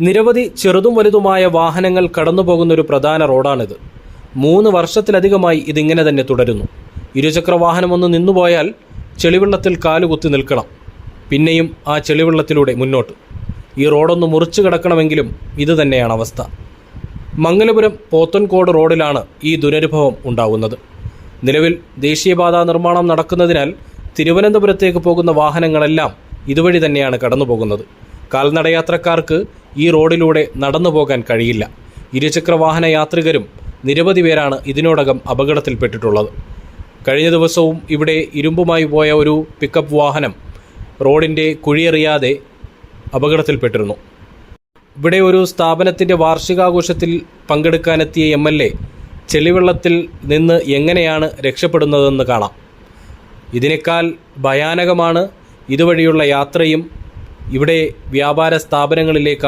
നിരവധി ചെറുതും വലുതുമായ വാഹനങ്ങൾ കടന്നുപോകുന്ന ഒരു പ്രധാന റോഡാണിത്. 3 വർഷത്തിലധികമായി ഇതിങ്ങനെ തന്നെ തുടരുന്നു. ഇരുചക്ര വാഹനമൊന്ന് നിന്നുപോയാൽ ചെളിവെള്ളത്തിൽ കാലുകുത്തി നിൽക്കണം. പിന്നെയും ആ ചെളിവെള്ളത്തിലൂടെ മുന്നോട്ട്. ഈ റോഡൊന്ന് മുറിച്ചു കിടക്കണമെങ്കിലും ഇത് തന്നെയാണ് അവസ്ഥ. മംഗലപുരം പോത്തൻകോട് റോഡിലാണ് ഈ ദുരനുഭവം ഉണ്ടാകുന്നത്. നിലവിൽ ദേശീയപാതാ നിർമ്മാണം നടക്കുന്നതിനാൽ തിരുവനന്തപുരത്തേക്ക് പോകുന്ന വാഹനങ്ങളെല്ലാം ഇതുവഴി തന്നെയാണ് കടന്നുപോകുന്നത്. കാൽനടയാത്രക്കാർക്ക് ഈ റോഡിലൂടെ നടന്നു പോകാൻ കഴിയില്ല. ഇരുചക്ര വാഹന യാത്രികരും നിരവധി പേരാണ് ഇതിനോടകം അപകടത്തിൽപ്പെട്ടിട്ടുള്ളത്. കഴിഞ്ഞ ദിവസവും ഇവിടെ ഇരുമ്പുമായി പോയ ഒരു പിക്കപ്പ് വാഹനം റോഡിൻ്റെ കുഴിയെറിയാതെ അപകടത്തിൽപ്പെട്ടിരുന്നു. ഇവിടെ ഒരു സ്ഥാപനത്തിൻ്റെ വാർഷികാഘോഷത്തിൽ പങ്കെടുക്കാനെത്തിയ MLA ചെളിവെള്ളത്തിൽ നിന്ന് എങ്ങനെയാണ് രക്ഷപ്പെടുന്നതെന്ന് കാണാം. ഇതിനേക്കാൾ ഭയാനകമാണ് ഇതുവഴിയുള്ള യാത്രയും ഇവിടെ വ്യാപാര സ്ഥാപനങ്ങളിലേക്ക്